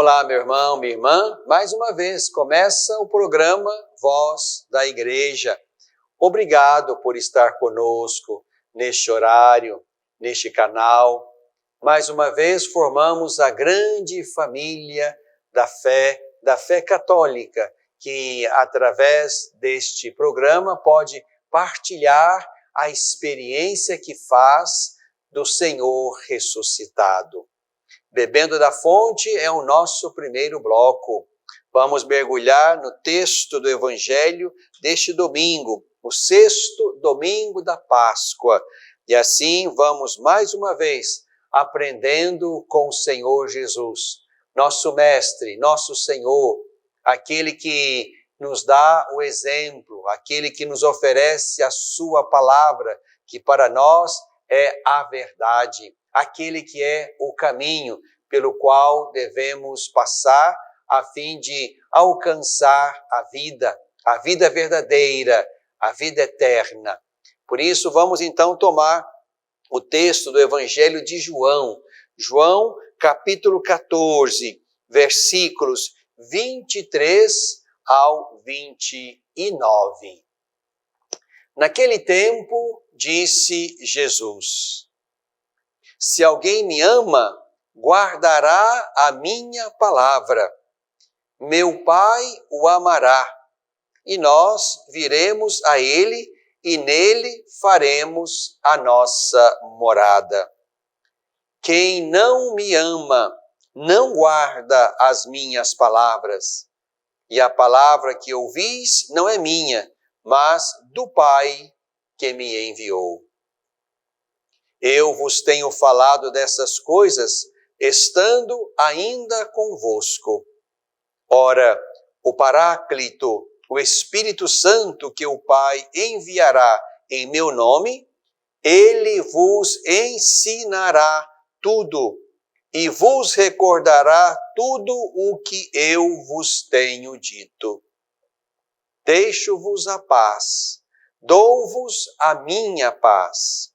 Olá, meu irmão, minha irmã. Mais uma vez, começa o programa Voz da Igreja. Obrigado por estar conosco neste horário, neste canal. Mais uma vez, formamos a grande família da fé católica, que através deste programa pode partilhar a experiência que faz do Senhor ressuscitado. Bebendo da fonte é o nosso primeiro bloco. Vamos mergulhar no texto do Evangelho deste domingo, o 6º domingo da Páscoa. E assim vamos mais uma vez aprendendo com o Senhor Jesus, nosso Mestre, nosso Senhor, aquele que nos dá o exemplo, aquele que nos oferece a sua palavra, que para nós é a verdade, aquele que é o caminho pelo qual devemos passar a fim de alcançar a vida verdadeira, a vida eterna. Por isso, vamos então tomar o texto do Evangelho de João, capítulo 14, versículos 23 ao 29. Naquele tempo, disse Jesus: se alguém me ama, guardará a minha palavra. Meu Pai o amará, e nós viremos a ele, e nele faremos a nossa morada. Quem não me ama, não guarda as minhas palavras. E a palavra que ouvis não é minha, mas do Pai que me enviou. Eu vos tenho falado dessas coisas, estando ainda convosco. Ora, o Paráclito, o Espírito Santo que o Pai enviará em meu nome, ele vos ensinará tudo e vos recordará tudo o que eu vos tenho dito. Deixo-vos a paz, dou-vos a minha paz.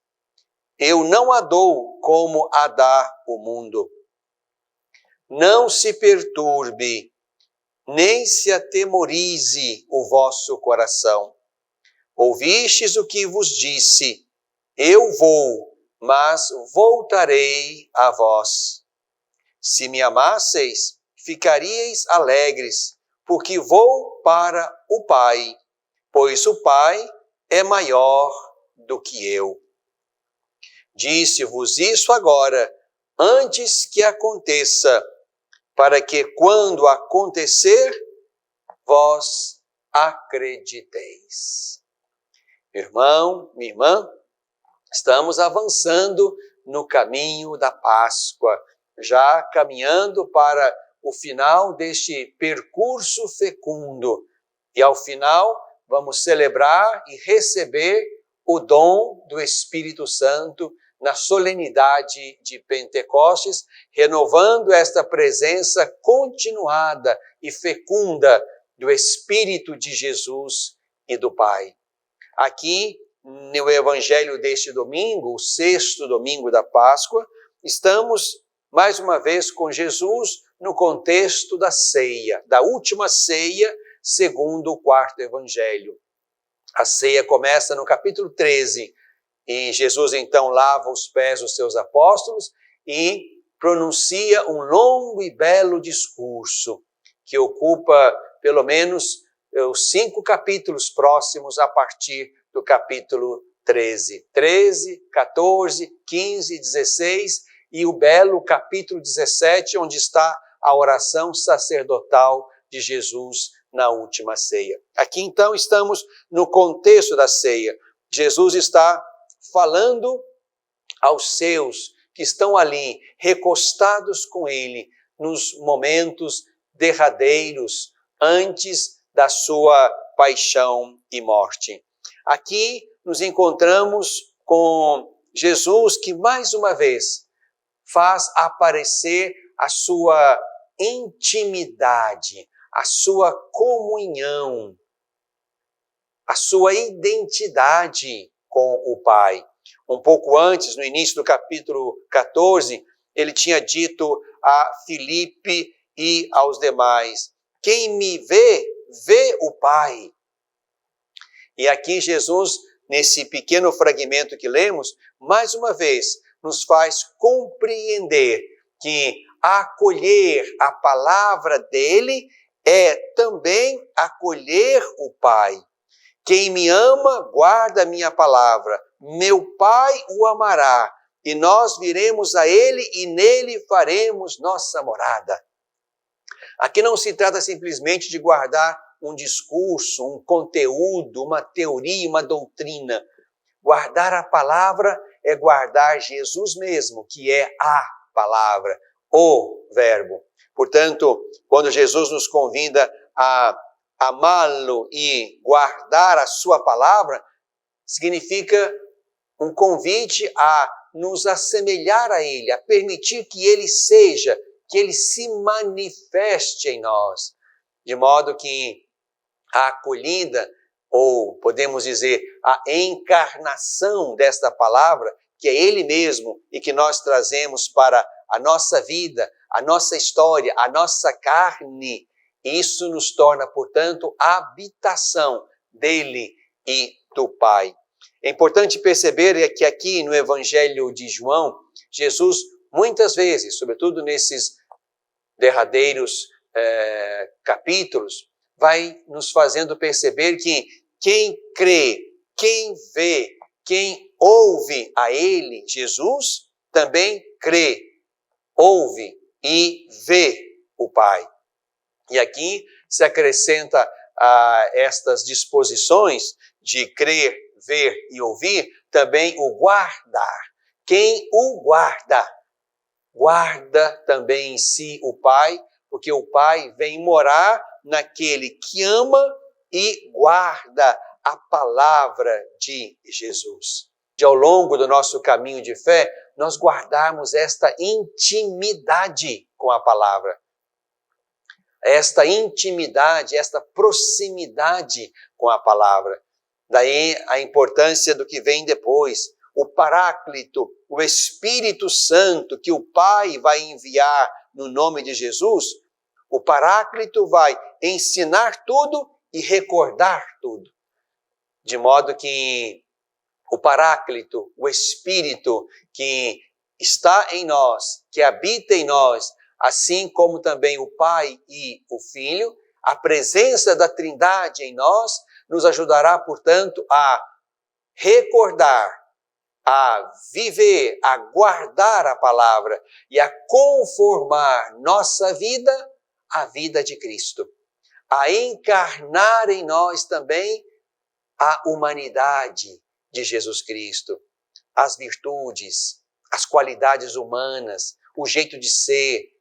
Eu não a dou como a dá o mundo. Não se perturbe, nem se atemorize o vosso coração. Ouvistes o que vos disse, eu vou, mas voltarei a vós. Se me amasseis, ficaríeis alegres, porque vou para o Pai, pois o Pai é maior do que eu. Disse-vos isso agora, antes que aconteça, para que quando acontecer, vós acrediteis. Irmão, minha irmã, estamos avançando no caminho da Páscoa, já caminhando para o final deste percurso fecundo. E ao final, vamos celebrar e receber o dom do Espírito Santo na solenidade de Pentecostes, renovando esta presença continuada e fecunda do Espírito de Jesus e do Pai. Aqui, no Evangelho deste domingo, o 6º domingo da Páscoa, estamos mais uma vez com Jesus no contexto da ceia, da última ceia, segundo o 4º Evangelho. A ceia começa no capítulo 13, e Jesus então lava os pés dos seus apóstolos e pronuncia um longo e belo discurso que ocupa pelo menos os 5 capítulos próximos a partir do capítulo 13. 13, 14, 15, 16 e o belo capítulo 17, onde está a oração sacerdotal de Jesus na última ceia. Aqui então estamos no contexto da ceia. Jesus está falando aos seus que estão ali recostados com ele nos momentos derradeiros antes da sua paixão e morte. Aqui nos encontramos com Jesus que mais uma vez faz aparecer a sua intimidade, a sua comunhão, a sua identidade com o Pai. Um pouco antes, no início do capítulo 14, ele tinha dito a Filipe e aos demais. Quem me vê, vê o Pai. E aqui Jesus, nesse pequeno fragmento que lemos, mais uma vez nos faz compreender que acolher a palavra dele é também acolher o Pai. Quem me ama, guarda a minha palavra. Meu Pai o amará, e nós viremos a ele e nele faremos nossa morada. Aqui não se trata simplesmente de guardar um discurso, um conteúdo, uma teoria, uma doutrina. Guardar a palavra é guardar Jesus mesmo, que é a palavra, o verbo. Portanto, quando Jesus nos convida a amá-lo e guardar a sua palavra, significa um convite a nos assemelhar a ele, a permitir que ele seja, que ele se manifeste em nós, de modo que a acolhida, ou podemos dizer, a encarnação desta palavra, que é ele mesmo e que nós trazemos para a nossa vida, a nossa história, a nossa carne, isso nos torna, portanto, a habitação dele e do Pai. É importante perceber que aqui no Evangelho de João, Jesus muitas vezes, sobretudo nesses derradeiros capítulos, vai nos fazendo perceber que quem crê, quem vê, quem ouve a ele, Jesus, também crê, ouve e vê o Pai. E aqui se acrescenta a estas disposições de crer, ver e ouvir, também o guardar. Quem o guarda, guarda também em si o Pai, porque o Pai vem morar naquele que ama e guarda a palavra de Jesus. De ao longo do nosso caminho de fé, nós guardarmos esta intimidade com a palavra. Esta intimidade, esta proximidade com a palavra. Daí a importância do que vem depois. O Paráclito, o Espírito Santo que o Pai vai enviar no nome de Jesus, o Paráclito vai ensinar tudo e recordar tudo. De modo que o Paráclito, o Espírito que está em nós, que habita em nós, assim como também o Pai e o Filho, a presença da Trindade em nós, nos ajudará, portanto, a recordar, a viver, a guardar a palavra e a conformar nossa vida à vida de Cristo. A encarnar em nós também a humanidade de Jesus Cristo, as virtudes, as qualidades humanas, o jeito de ser.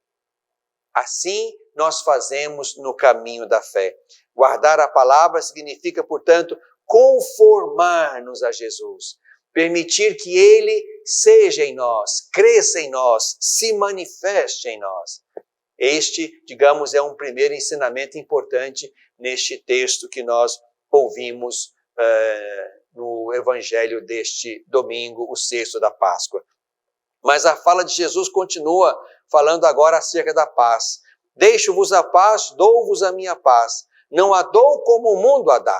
Assim nós fazemos no caminho da fé. Guardar a palavra significa, portanto, conformar-nos a Jesus. Permitir que ele seja em nós, cresça em nós, se manifeste em nós. Este, digamos, é um primeiro ensinamento importante neste texto que nós ouvimos no Evangelho deste domingo, o sexto da Páscoa. Mas a fala de Jesus continua falando agora acerca da paz. Deixo-vos a paz, dou-vos a minha paz. Não a dou como o mundo a dá.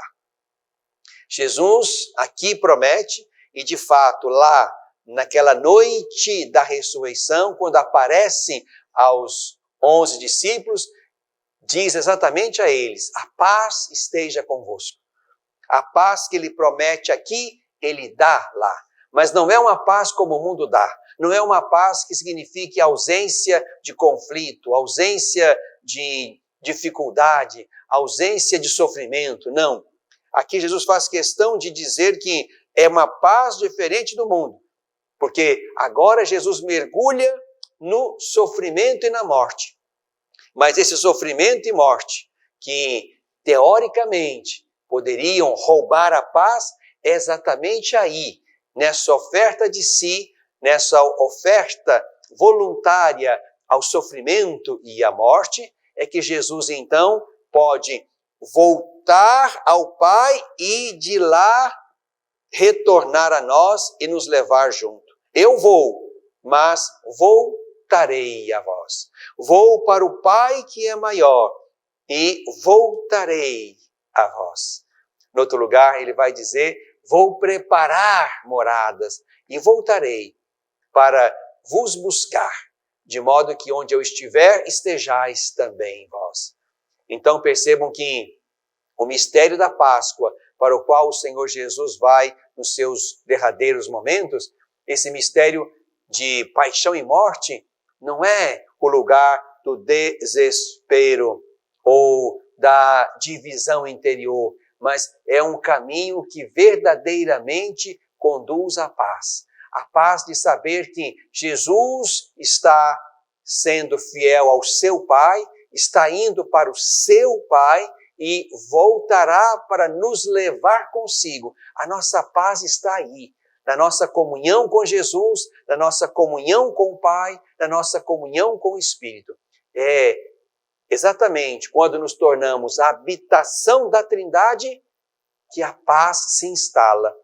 Jesus aqui promete, e de fato lá naquela noite da ressurreição, quando aparece aos 11 discípulos, diz exatamente a eles: a paz esteja convosco. A paz que ele promete aqui, ele dá lá. Mas não é uma paz como o mundo dá. Não é uma paz que signifique ausência de conflito, ausência de dificuldade, ausência de sofrimento. Não. Aqui Jesus faz questão de dizer que é uma paz diferente do mundo. Porque agora Jesus mergulha no sofrimento e na morte. Mas esse sofrimento e morte, que teoricamente poderiam roubar a paz, é exatamente aí, nessa oferta de si, nessa oferta voluntária ao sofrimento e à morte, é que Jesus então pode voltar ao Pai e de lá retornar a nós e nos levar junto. Eu vou, mas vou voltarei a vós. Vou para o Pai que é maior e voltarei a vós. Em outro lugar, ele vai dizer, vou preparar moradas e voltarei para vos buscar, de modo que onde eu estiver, estejais também vós. Então percebam que o mistério da Páscoa, para o qual o Senhor Jesus vai nos seus derradeiros momentos, esse mistério de paixão e morte, não é o lugar do desespero ou da divisão interior, mas é um caminho que verdadeiramente conduz à paz. A paz de saber que Jesus está sendo fiel ao seu Pai, está indo para o seu Pai e voltará para nos levar consigo. A nossa paz está aí, na nossa comunhão com Jesus, na nossa comunhão com o Pai, na nossa comunhão com o Espírito. É exatamente quando nos tornamos a habitação da Trindade que a paz se instala,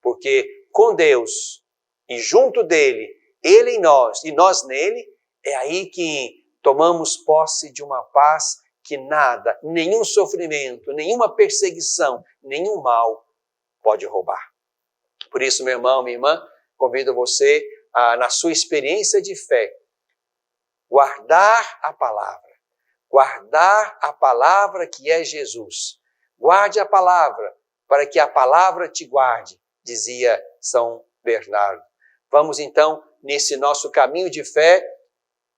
porque com Deus e junto dele, ele em nós e nós nele, é aí que tomamos posse de uma paz que nada, nenhum sofrimento, nenhuma perseguição, nenhum mal pode roubar. Por isso, meu irmão, minha irmã, convido você a, na sua experiência de fé, guardar a palavra que é Jesus. Guarde a palavra, para que a palavra te guarde, dizia São Bernardo. Vamos então, nesse nosso caminho de fé,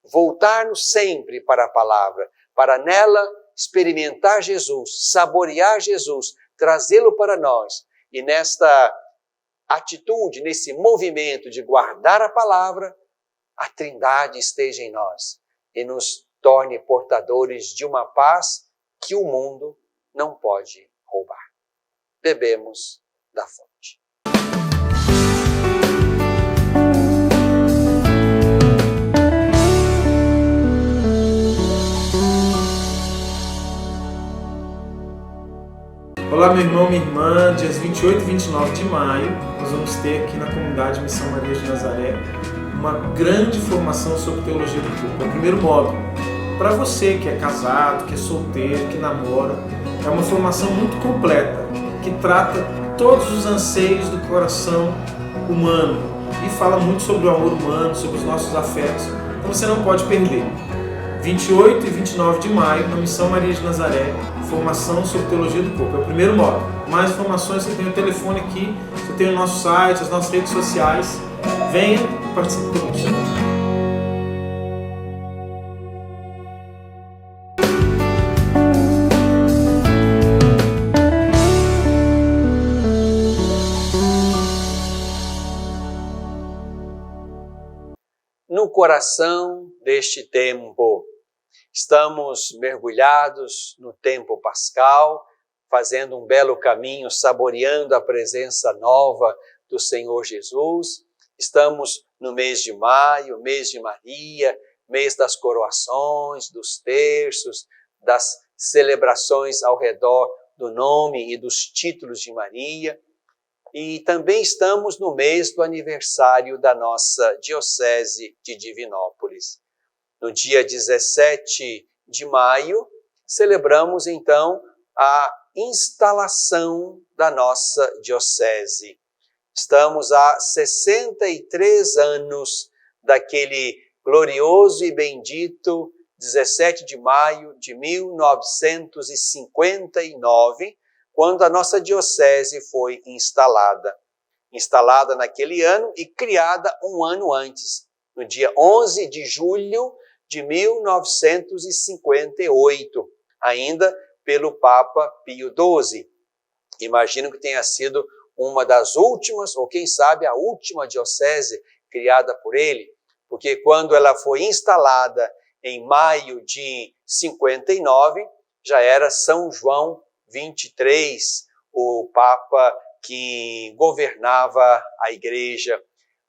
voltar-nos sempre para a palavra, para nela experimentar Jesus, saborear Jesus, trazê-lo para nós. E nesta atitude, nesse movimento de guardar a palavra, a Trindade esteja em nós e nos torne portadores de uma paz que o mundo não pode roubar. Bebemos da fonte. Olá, meu irmão, minha irmã, dias 28 e 29 de maio, nós vamos ter aqui na comunidade Missão Maria de Nazaré uma grande formação sobre teologia do corpo. É o primeiro módulo. Para você que é casado, que é solteiro, que namora, é uma formação muito completa, que trata todos os anseios do coração humano e fala muito sobre o amor humano, sobre os nossos afetos, então você não pode perder. 28 e 29 de maio, na Missão Maria de Nazaré, formação sobre teologia do corpo. É o primeiro módulo. Mais informações, você tem o telefone aqui, você tem o nosso site, as nossas redes sociais. Venha e participe conosco. No coração deste tempo, estamos mergulhados no tempo pascal, fazendo um belo caminho, saboreando a presença nova do Senhor Jesus. Estamos no mês de maio, mês de Maria, mês das coroações, dos terços, das celebrações ao redor do nome e dos títulos de Maria. E também estamos no mês do aniversário da nossa Diocese de Divinópolis. No dia 17 de maio, celebramos então a instalação da nossa Diocese. Estamos há 63 anos daquele glorioso e bendito 17 de maio de 1959, quando a nossa Diocese foi instalada. Instalada naquele ano e criada um ano antes, no dia 11 de julho de 1958, ainda pelo Papa Pio XII. Imagino que tenha sido uma das últimas, ou quem sabe a última diocese criada por ele, porque quando ela foi instalada em maio de 59, já era São João 23, o Papa que governava a Igreja.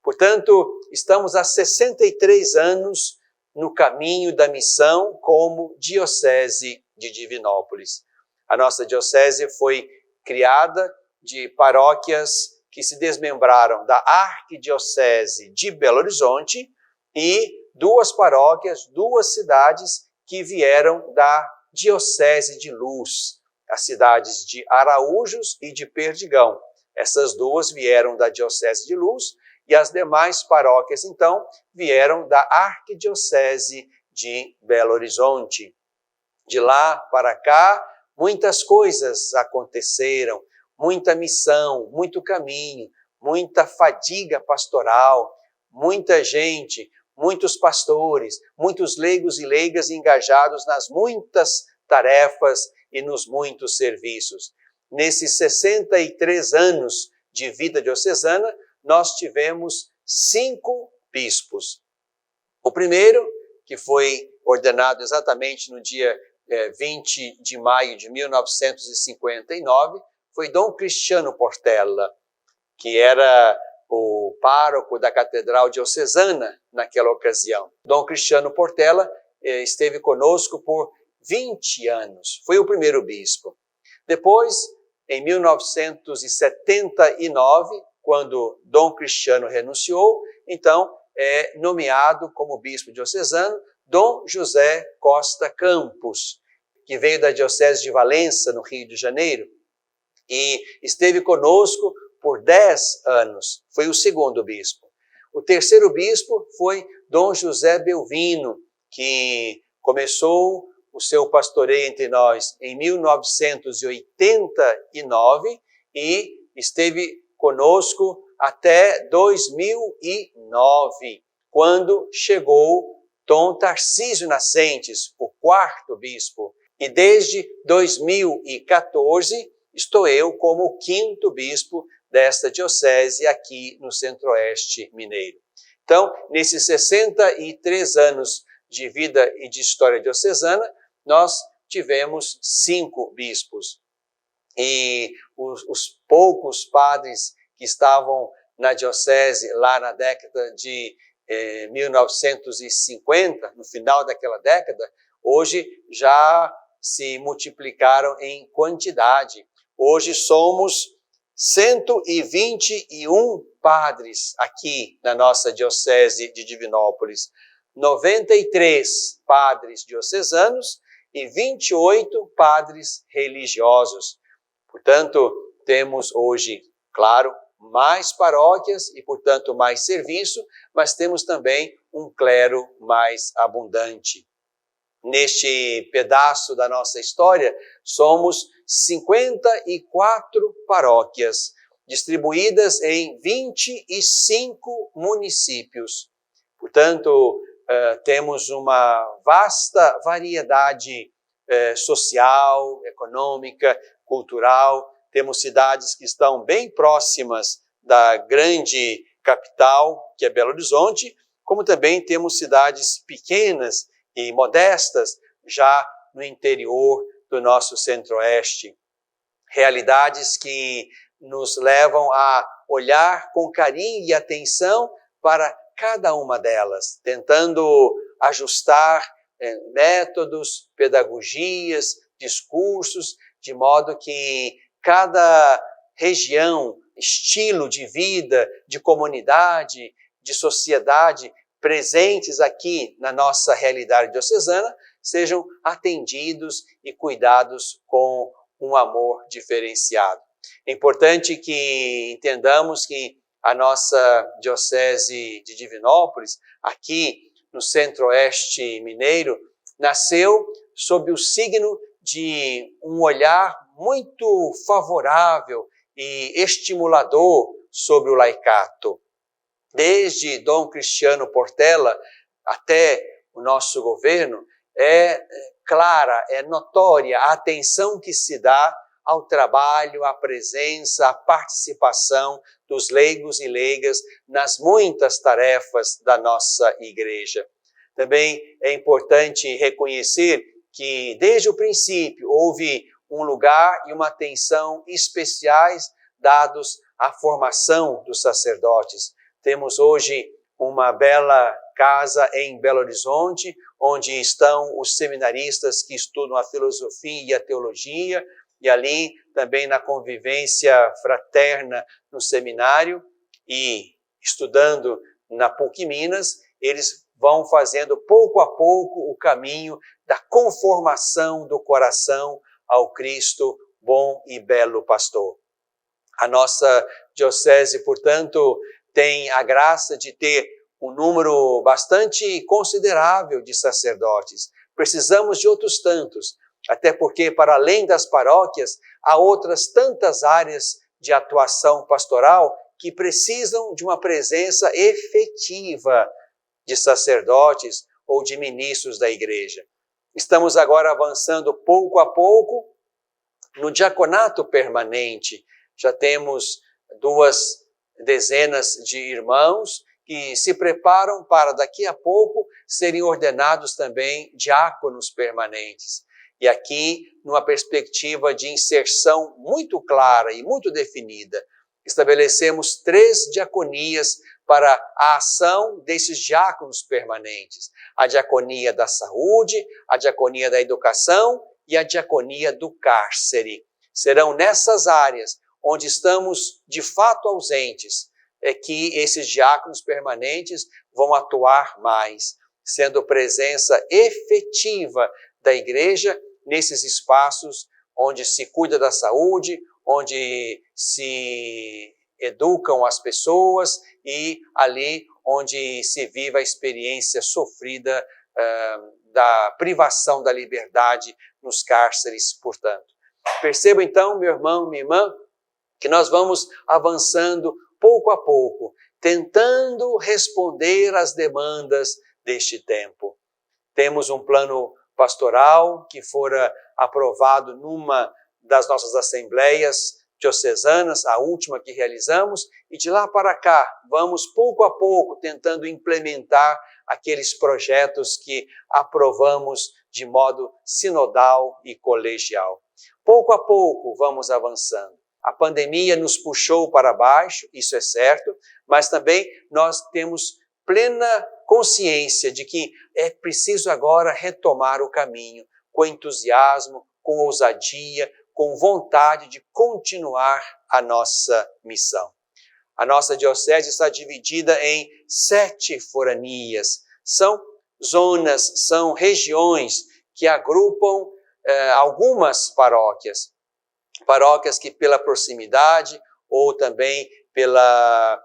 Portanto, estamos há 63 anos no caminho da missão como Diocese de Divinópolis. A nossa Diocese foi criada de paróquias que se desmembraram da Arquidiocese de Belo Horizonte e duas paróquias, duas cidades que vieram da Diocese de Luz, as cidades de Araújos e de Perdigão. Essas duas vieram da Diocese de Luz e as demais paróquias, então, vieram da Arquidiocese de Belo Horizonte. De lá para cá, muitas coisas aconteceram, muita missão, muito caminho, muita fadiga pastoral, muita gente, muitos pastores, muitos leigos e leigas engajados nas muitas tarefas e nos muitos serviços. Nesses 63 anos de vida diocesana, nós tivemos 5 bispos. O primeiro, que foi ordenado exatamente no dia 20 de maio de 1959, foi Dom Cristiano Portela, que era o pároco da Catedral Diocesana naquela ocasião. Dom Cristiano Portela esteve conosco por 20 anos, foi o primeiro bispo. Depois, em 1979, quando Dom Cristiano renunciou, então é nomeado como bispo diocesano Dom José Costa Campos, que veio da Diocese de Valença, no Rio de Janeiro, e esteve conosco por 10 anos. Foi o segundo bispo. O terceiro bispo foi Dom José Belvino, que começou o seu pastoreio entre nós em 1989 e esteve conosco até 2009, quando chegou Dom Tarcísio Nascentes, o quarto bispo. E desde 2014 estou eu como o quinto bispo desta diocese aqui no Centro-Oeste Mineiro. Então, nesses 63 anos de vida e de história diocesana, nós tivemos 5 bispos. E os poucos padres que estavam na diocese lá na década de 1950, no final daquela década, hoje já se multiplicaram em quantidade. Hoje somos 121 padres aqui na nossa diocese de Divinópolis, 93 padres diocesanos e 28 padres religiosos. Portanto, temos hoje, claro, mais paróquias e, portanto, mais serviço, mas temos também um clero mais abundante. Neste pedaço da nossa história, somos 54 paróquias, distribuídas em 25 municípios. Portanto, temos uma vasta variedade social, econômica, cultural. Temos cidades que estão bem próximas da grande capital, que é Belo Horizonte, como também temos cidades pequenas e modestas já no interior do nosso Centro-Oeste. Realidades que nos levam a olhar com carinho e atenção para cada uma delas, tentando ajustar métodos, pedagogias, discursos, de modo que cada região, estilo de vida, de comunidade, de sociedade presentes aqui na nossa realidade diocesana sejam atendidos e cuidados com um amor diferenciado. É importante que entendamos que a nossa diocese de Divinópolis, aqui no Centro-Oeste Mineiro, nasceu sob o signo de um olhar muito favorável e estimulador sobre o laicato. Desde Dom Cristiano Portela até o nosso governo, é clara, é notória a atenção que se dá ao trabalho, à presença, à participação dos leigos e leigas nas muitas tarefas da nossa igreja. Também é importante reconhecer que, desde o princípio, houve um lugar e uma atenção especiais dados à formação dos sacerdotes. Temos hoje uma bela casa em Belo Horizonte, onde estão os seminaristas que estudam a filosofia e a teologia, e ali também na convivência fraterna no seminário e estudando na PUC Minas, eles vão fazendo pouco a pouco o caminho da conformação do coração ao Cristo, bom e belo pastor. A nossa diocese, portanto, tem a graça de ter um número bastante considerável de sacerdotes. Precisamos de outros tantos, até porque, para além das paróquias, há outras tantas áreas de atuação pastoral que precisam de uma presença efetiva de sacerdotes ou de ministros da igreja. Estamos agora avançando pouco a pouco no diaconato permanente. Já temos 2 dezenas de irmãos que se preparam para daqui a pouco serem ordenados também diáconos permanentes. E aqui, numa perspectiva de inserção muito clara e muito definida, estabelecemos 3 diaconias para a ação desses diáconos permanentes. A diaconia da saúde, a diaconia da educação e a diaconia do cárcere. Serão nessas áreas onde estamos de fato ausentes, que esses diáconos permanentes vão atuar mais, sendo presença efetiva da igreja nesses espaços onde se cuida da saúde, onde se educam as pessoas e ali onde se vive a experiência sofrida da privação da liberdade nos cárceres, portanto. Perceba então, meu irmão, minha irmã, que nós vamos avançando pouco a pouco, tentando responder às demandas deste tempo. Temos um plano pastoral que fora aprovado numa das nossas assembleias diocesanas, a última que realizamos, e de lá para cá vamos pouco a pouco tentando implementar aqueles projetos que aprovamos de modo sinodal e colegial. Pouco a pouco vamos avançando. A pandemia nos puxou para baixo, isso é certo, mas também nós temos plena consciência de que é preciso agora retomar o caminho com entusiasmo, com ousadia, com vontade de continuar a nossa missão. A nossa diocese está dividida em 7 foranias. São zonas, são regiões que agrupam algumas paróquias. Paróquias que pela proximidade ou também pela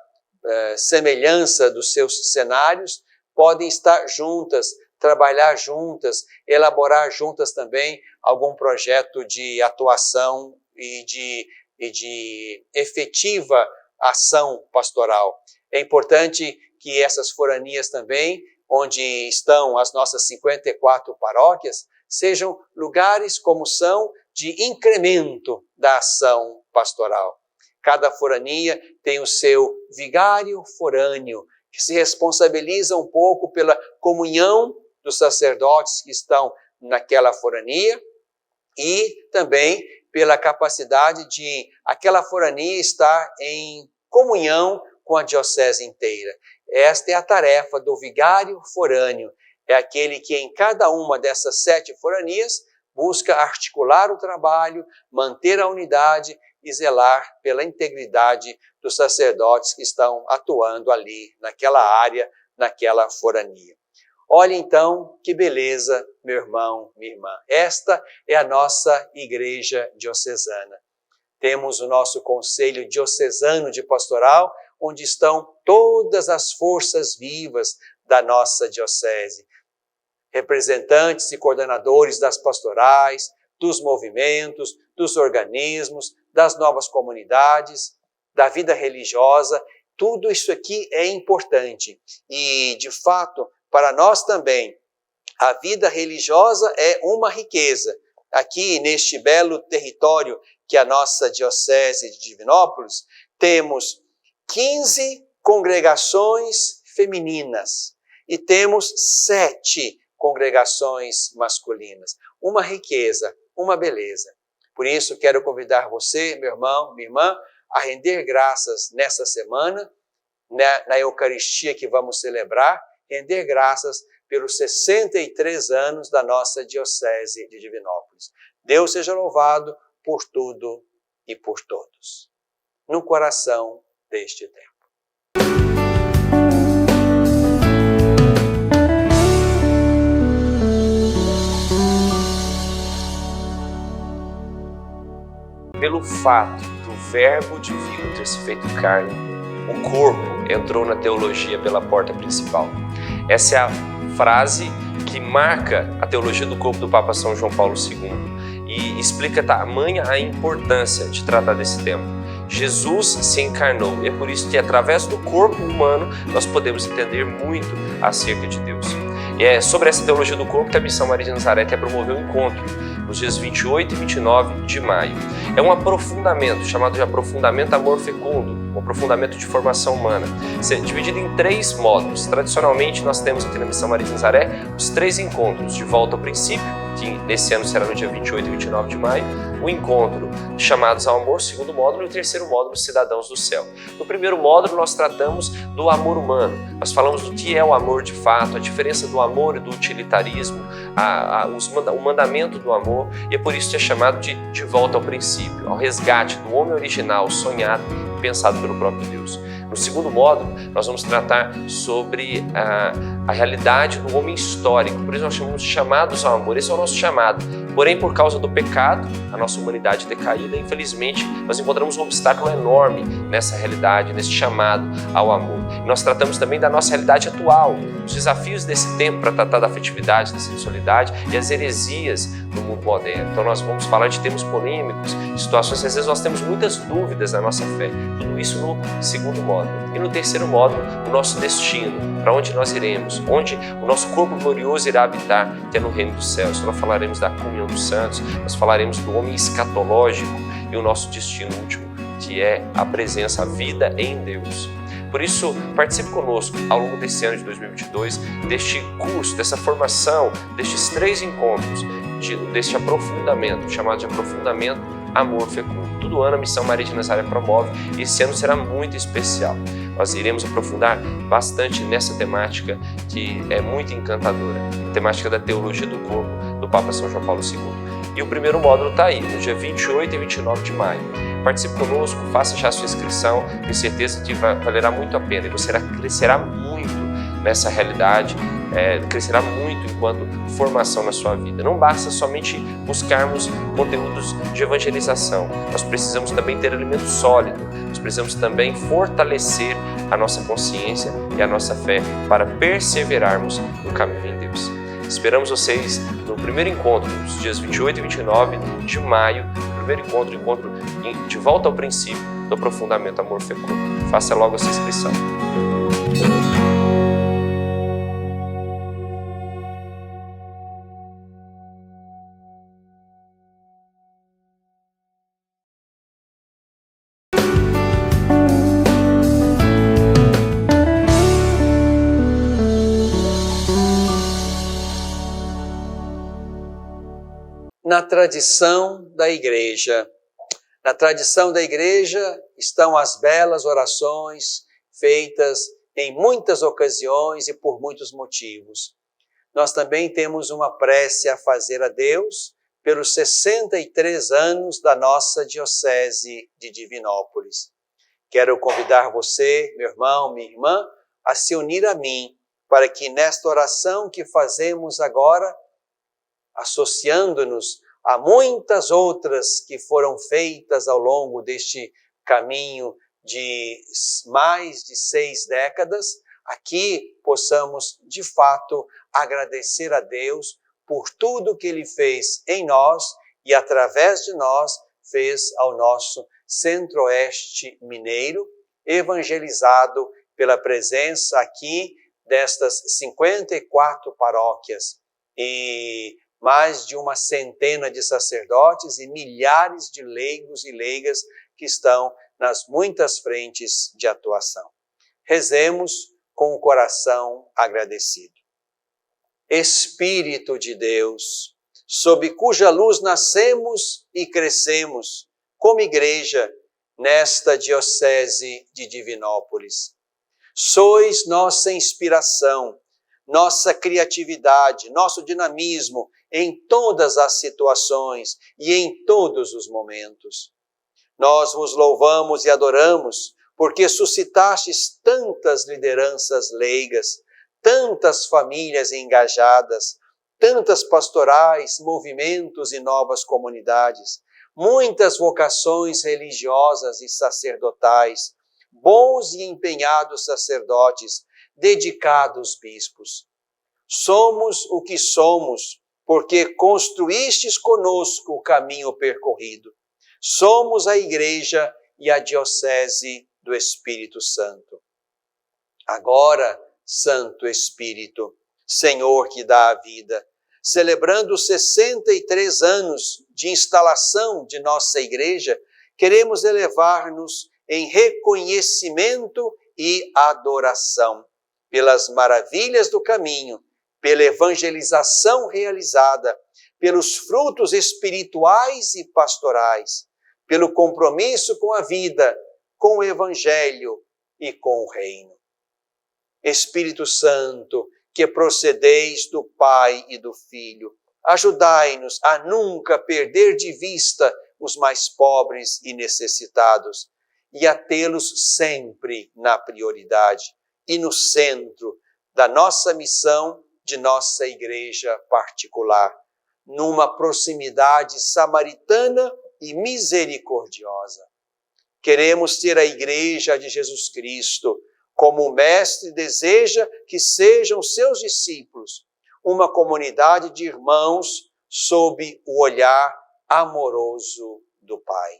semelhança dos seus cenários podem estar juntas, trabalhar juntas, elaborar juntas também algum projeto de atuação e de efetiva ação pastoral. É importante que essas foranias também, onde estão as nossas 54 paróquias, sejam lugares como são de incremento da ação pastoral. Cada forania tem o seu vigário forâneo, que se responsabiliza um pouco pela comunhão dos sacerdotes que estão naquela forania e também pela capacidade de aquela forania estar em comunhão com a diocese inteira. Esta é a tarefa do vigário forâneo. É aquele que em cada uma dessas 7 foranias busca articular o trabalho, manter a unidade e zelar pela integridade dos sacerdotes que estão atuando ali, naquela área, naquela forania. Olha então que beleza, meu irmão, minha irmã. Esta é a nossa igreja diocesana. Temos o nosso conselho diocesano de pastoral, onde estão todas as forças vivas da nossa diocese. Representantes e coordenadores das pastorais, dos movimentos, dos organismos, das novas comunidades, da vida religiosa. Tudo isso aqui é importante. E, de fato, para nós também, a vida religiosa é uma riqueza. Aqui, neste belo território que é a nossa diocese de Divinópolis, temos 15 congregações femininas e temos 7 congregações masculinas. Uma riqueza, uma beleza. Por isso, quero convidar você, meu irmão, minha irmã, a render graças nessa semana, na Eucaristia que vamos celebrar, render graças pelos 63 anos da nossa Diocese de Divinópolis. Deus seja louvado por tudo e por todos. No coração deste tempo. pelo fato do Verbo divino ter se feito carne, o corpo entrou na teologia pela porta principal. Essa é a frase que marca a teologia do corpo do Papa São João Paulo II e explica tamanha a importância de tratar desse tema. Jesus se encarnou e é por isso que através do corpo humano nós podemos entender muito acerca de Deus. E é sobre essa teologia do corpo que a Missão Maria de Nazaré quer promover um encontro nos dias 28 e 29 de maio. É um aprofundamento, chamado de aprofundamento amor fecundo, um aprofundamento de formação humana, dividido em 3 módulos. Tradicionalmente nós temos aqui na Missão Maria de Nazaré os 3 encontros, de volta ao princípio, que nesse ano será no dia 28 e 29 de maio, o encontro Chamados ao Amor, segundo módulo, e o terceiro módulo, Cidadãos do Céu. No primeiro módulo nós tratamos do amor humano, nós falamos do que é o amor de fato, a diferença do amor e do utilitarismo, o mandamento do amor, e é por isso que é chamado de volta ao princípio, ao resgate do homem original, sonhado e pensado pelo próprio Deus. No segundo módulo, nós vamos tratar sobre a realidade do homem histórico, por isso nós chamamos de chamados ao amor, esse é o nosso chamado. Porém, por causa do pecado, a nossa humanidade decaída, infelizmente, nós encontramos um obstáculo enorme nessa realidade, nesse chamado ao amor. E nós tratamos também da nossa realidade atual, os desafios desse tempo para tratar da afetividade, da sexualidade e as heresias do mundo moderno. Então nós vamos falar de temas polêmicos, situações que às vezes nós temos muitas dúvidas na nossa fé. Tudo isso no segundo módulo. E no terceiro módulo, o nosso destino, para onde nós iremos, onde o nosso corpo glorioso irá habitar, que é no reino dos céus. Então, nós falaremos da comunhão dos santos, nós falaremos do homem escatológico e o nosso destino último, que é a presença, a vida em Deus. Por isso, participe conosco ao longo desse ano de 2022, deste curso, dessa formação, destes 3 encontros, deste aprofundamento, chamado de aprofundamento amor fecundo. Todo ano a Missão Maria de Nazaré promove e esse ano será muito especial. Nós iremos aprofundar bastante nessa temática que é muito encantadora, a temática da teologia do corpo do Papa São João Paulo II. E o primeiro módulo está aí, no dia 28 e 29 de maio. Participe conosco, faça já a sua inscrição, tenho certeza que valerá muito a pena e você crescerá muito nessa realidade, crescerá muito enquanto formação na sua vida. Não basta somente buscarmos conteúdos de evangelização, nós precisamos também ter alimento sólido, nós precisamos também fortalecer a nossa consciência e a nossa fé para perseverarmos no caminho em Deus. Esperamos vocês no primeiro encontro, nos dias 28 e 29 de maio, primeiro encontro de volta ao princípio do aprofundamento amor fecundo. Faça logo a sua inscrição. Na tradição da Igreja. Na tradição da Igreja estão as belas orações feitas em muitas ocasiões e por muitos motivos. Nós também temos uma prece a fazer a Deus pelos 63 anos da nossa Diocese de Divinópolis. Quero convidar você, meu irmão, minha irmã, a se unir a mim, para que nesta oração que fazemos agora, associando-nos a muitas outras que foram feitas ao longo deste caminho de mais de 6 décadas, aqui possamos, de fato, agradecer a Deus por tudo que Ele fez em nós e, através de nós, fez ao nosso Centro-Oeste mineiro, evangelizado pela presença aqui destas 54 paróquias e mais de uma centena de sacerdotes e milhares de leigos e leigas que estão nas muitas frentes de atuação. Rezemos com o coração agradecido. Espírito de Deus, sob cuja luz nascemos e crescemos como igreja nesta Diocese de Divinópolis. Sois nossa inspiração, nossa criatividade, nosso dinamismo em todas as situações e em todos os momentos. Nós vos louvamos e adoramos porque suscitastes tantas lideranças leigas, tantas famílias engajadas, tantas pastorais, movimentos e novas comunidades, muitas vocações religiosas e sacerdotais, bons e empenhados sacerdotes, dedicados bispos. Somos o que somos, porque construístes conosco o caminho percorrido. Somos a Igreja e a Diocese do Espírito Santo. Agora, Santo Espírito, Senhor que dá a vida, celebrando os 63 anos de instalação de nossa Igreja, queremos elevar-nos em reconhecimento e adoração pelas maravilhas do caminho, pela evangelização realizada, pelos frutos espirituais e pastorais, pelo compromisso com a vida, com o Evangelho e com o Reino. Espírito Santo, que procedeis do Pai e do Filho, ajudai-nos a nunca perder de vista os mais pobres e necessitados e a tê-los sempre na prioridade e no centro da nossa missão, de nossa igreja particular, numa proximidade samaritana e misericordiosa. Queremos ter a Igreja de Jesus Cristo, como o Mestre deseja que sejam seus discípulos, uma comunidade de irmãos sob o olhar amoroso do Pai.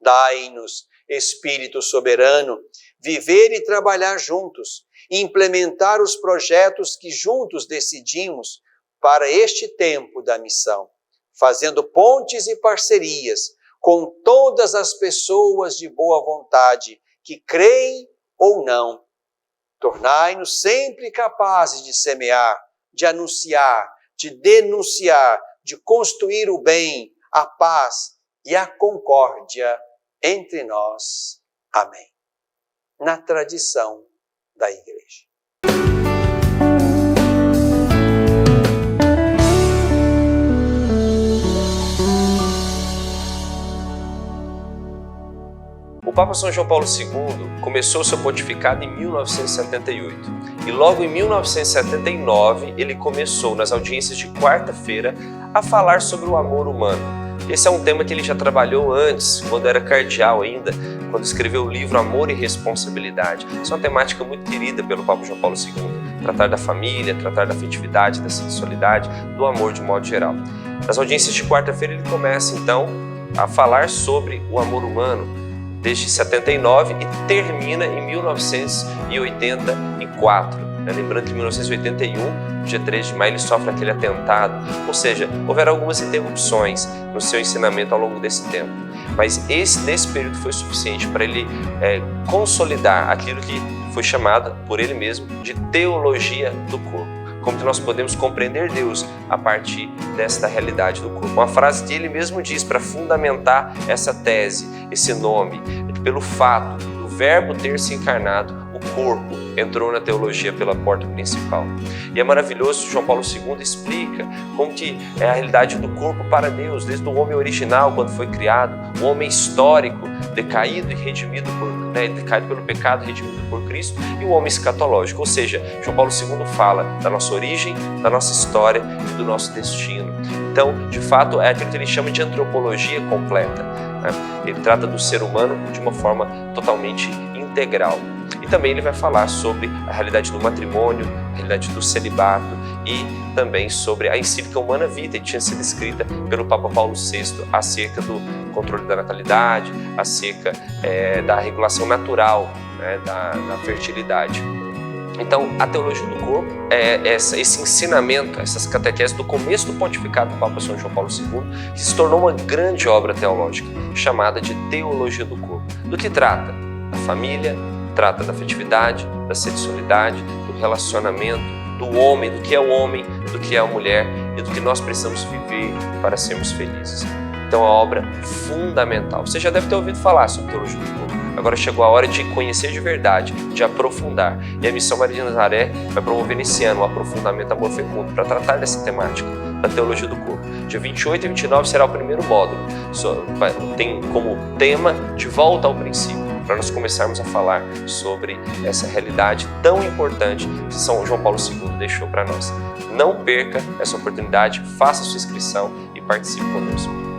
Dai-nos, Espírito soberano, viver e trabalhar juntos, implementar os projetos que juntos decidimos para este tempo da missão, fazendo pontes e parcerias com todas as pessoas de boa vontade que creem ou não. Tornai-nos sempre capazes de semear, de anunciar, de denunciar, de construir o bem, a paz e a concórdia entre nós. Amém. Na tradição da Igreja. O Papa São João Paulo II começou seu pontificado em 1978 e logo em 1979 ele começou nas audiências de quarta-feira a falar sobre o amor humano. Esse é um tema que ele já trabalhou antes, quando era cardeal ainda, quando escreveu o livro Amor e Responsabilidade. Essa é uma temática muito querida pelo Papa João Paulo II, tratar da família, tratar da afetividade, da sexualidade, do amor de modo geral. Nas audiências de quarta-feira ele começa então a falar sobre o amor humano, desde 79 e termina em 1984. Lembrando que em 1981, dia 3 de maio, ele sofre aquele atentado. Ou seja, houveram algumas interrupções no seu ensinamento ao longo desse tempo. Mas nesse período foi suficiente para ele consolidar aquilo que foi chamado por ele mesmo de teologia do corpo. Como que nós podemos compreender Deus a partir desta realidade do corpo. Uma frase que ele mesmo diz para fundamentar essa tese, esse nome, pelo fato do Verbo ter se encarnado, o corpo entrou na teologia pela porta principal. E é maravilhoso, João Paulo II explica como que é a realidade do corpo para Deus, desde o homem original, quando foi criado, o homem histórico, decaído e redimido decaído pelo pecado, redimido por Cristo, e o homem escatológico. Ou seja, João Paulo II fala da nossa origem, da nossa história e do nosso destino. Então, de fato, é aquilo que ele chama de antropologia completa. Ele trata do ser humano de uma forma totalmente integral. E também ele vai falar sobre a realidade do matrimônio, a realidade do celibato e também sobre a encíclica Humana Vitae, que tinha sido escrita pelo Papa Paulo VI acerca do controle da natalidade, acerca da regulação natural, da fertilidade. Então, a teologia do corpo é esse ensinamento, essas catequeses do começo do pontificado do Papa São João Paulo II, que se tornou uma grande obra teológica, chamada de teologia do corpo. Do que trata? Da família, trata da afetividade, da sexualidade, do relacionamento, do homem, do que é o homem, do que é a mulher e do que nós precisamos viver para sermos felizes. Então, é uma obra fundamental. Você já deve ter ouvido falar sobre teologia do corpo. Agora chegou a hora de conhecer de verdade, de aprofundar. E a Missão Maria de Nazaré vai promover nesse ano um aprofundamento Amor Fecundo para tratar dessa temática, da teologia do corpo. Dia 28 e 29 será o primeiro módulo. Tem como tema De Volta ao Princípio, para nós começarmos a falar sobre essa realidade tão importante que São João Paulo II deixou para nós. Não perca essa oportunidade, faça sua inscrição e participe conosco.